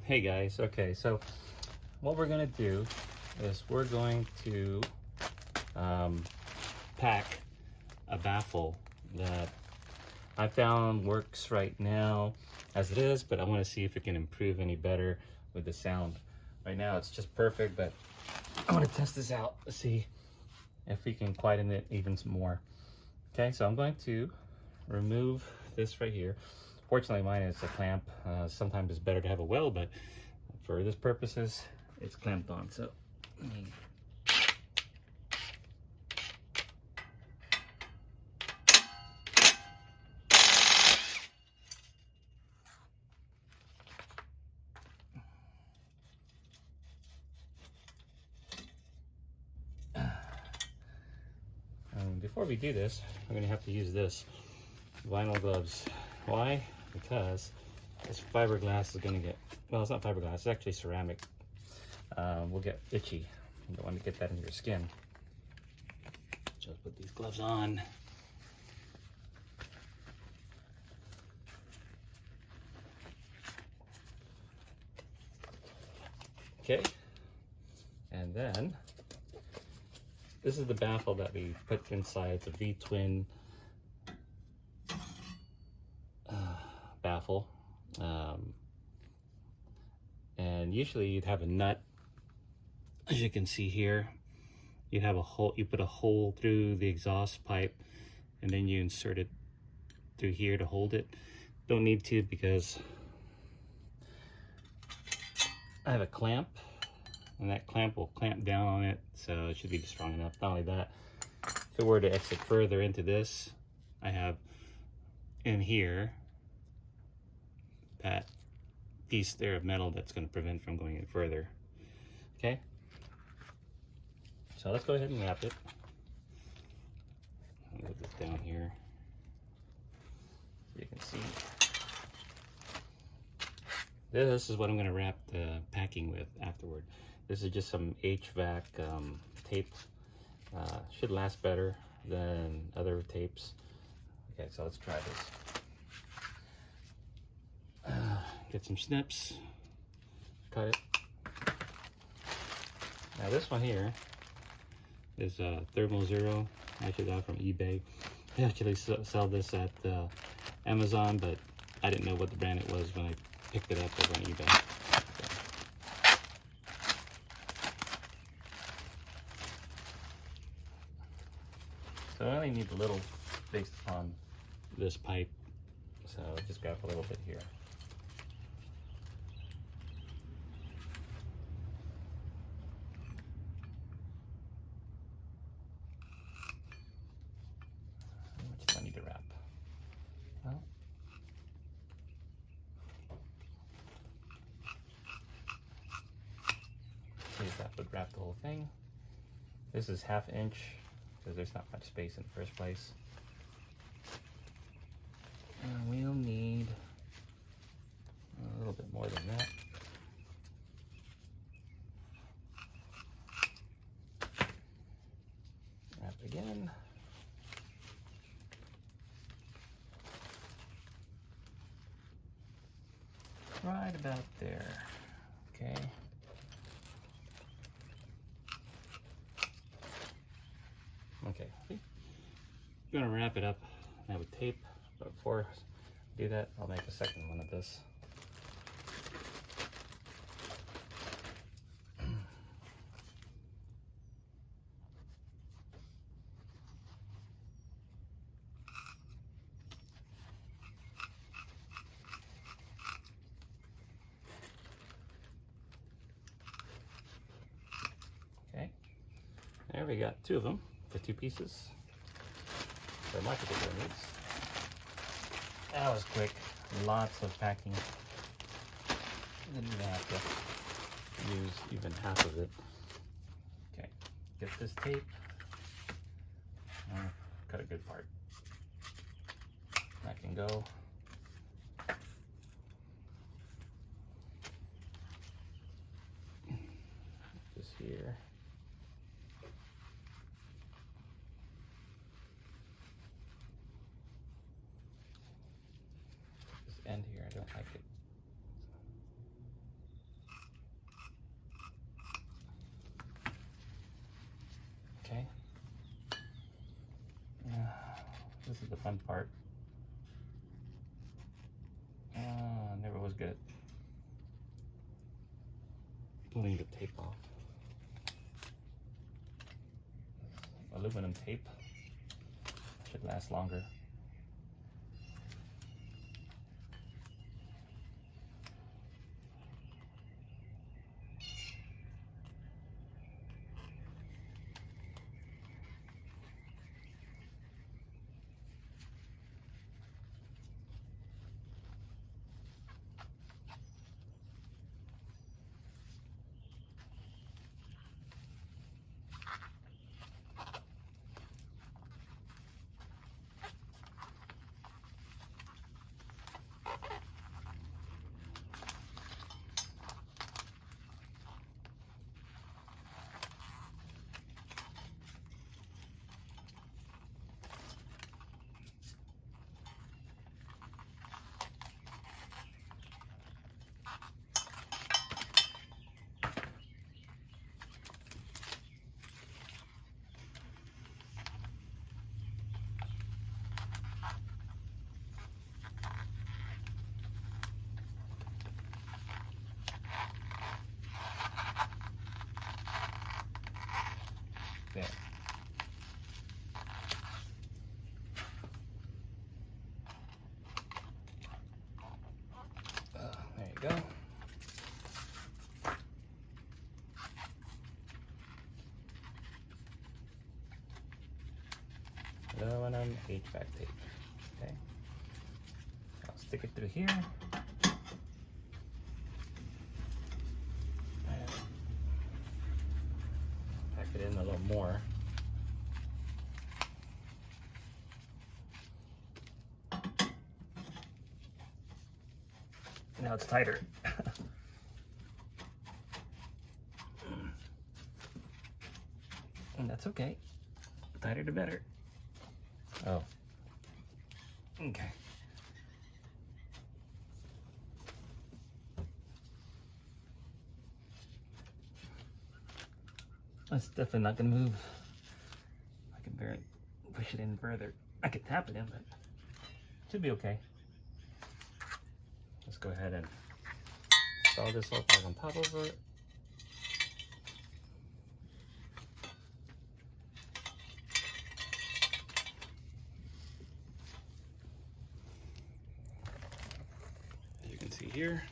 Hey guys, okay, so what we're gonna do is we're going to pack a baffle that I found works right now as it is, but I want to see if it can improve any better with the sound. Right now it's just perfect, but I want to test this out to see if we can quieten it even some more. Okay, so I'm going to remove this right here. Fortunately, mine is a clamp. Sometimes it's better to have a weld, but for this purposes, it's clamped on. So, before we do this, we're going to have to use this vinyl gloves. Why? Because this fiberglass is going to get, well, it's not fiberglass, it's actually ceramic. Will get itchy. You don't want to get that in your skin. Just put these gloves on. Okay, and then this is the baffle that we put inside. It's a V-twin baffle, and usually you'd have a nut, as you can see here. You'd have a hole, you put a hole through the exhaust pipe, and then you insert it through here to hold it. Don't need to, because I have a clamp, and that clamp will clamp down on it, so it should be strong enough. Not only that, if it were to exit further into this, I have in here that piece there of metal that's going to prevent from going in further. Okay, so let's go ahead and wrap it. I'll put this down here so you can see. This is what I'm going to wrap the packing with afterward. This is just some HVAC tape. Should last better than other tapes. Okay, so let's try this. Get some snips, cut it. Now this one here is Thermal Zero. I actually got it from eBay. They actually sell this at Amazon, but I didn't know what the brand it was when I picked it up over on eBay. So I only need a little based upon this pipe, so just grab a little bit here. How much do I need to wrap? Well, see if that would wrap the whole thing. This is 1/2 inch, because there's not much space in the first place. And we'll need a little bit more than that. Wrap again. Right about there. Okay. Okay, I'm gonna wrap it up now with tape, but before I do that, I'll make a second one of this. Okay, there we got 2 of them for 2 pieces. So my particular needs. That was quick. Lots of packing. Didn't even have to use even half of it. Okay, get this tape. Cut a good part. That can go. This here. End here, I don't like it. This is the fun part. Never was good at pulling the tape off. Aluminum tape should last longer. There. There you go. Aluminum HVAC tape. Okay. I'll stick it through here. Pack it in a little more. Now it's tighter. And that's okay. The tighter the better. Oh. Okay. That's definitely not gonna move. I can barely push it in further. I could tap it in, but it should be okay. Let's go ahead and install this all back on top of it. As you can see here.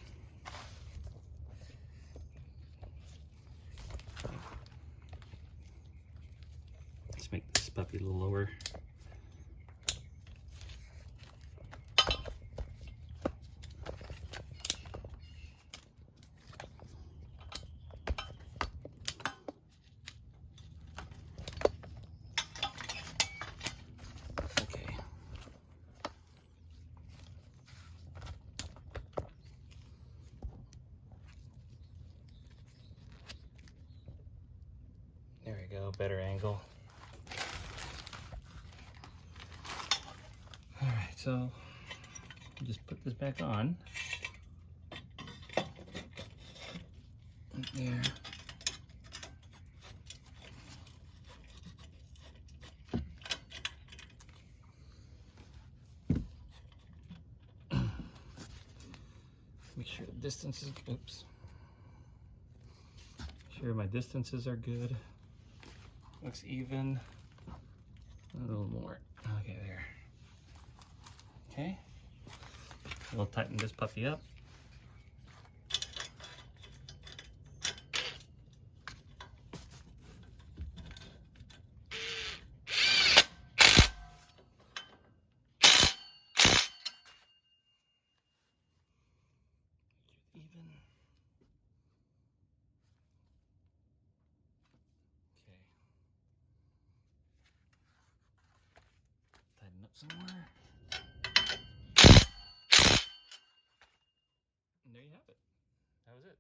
Let's make this puppy a little lower. There we go, better angle. All right, so just put this back on. Right there. Make sure the distances, oops. Make sure my distances are good. Looks even. A little more. Okay, there. Okay. We'll tighten this puppy up. Even. Okay. Tighten up some more. And there you have it. That was it.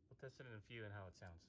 We'll test it in a few and how it sounds.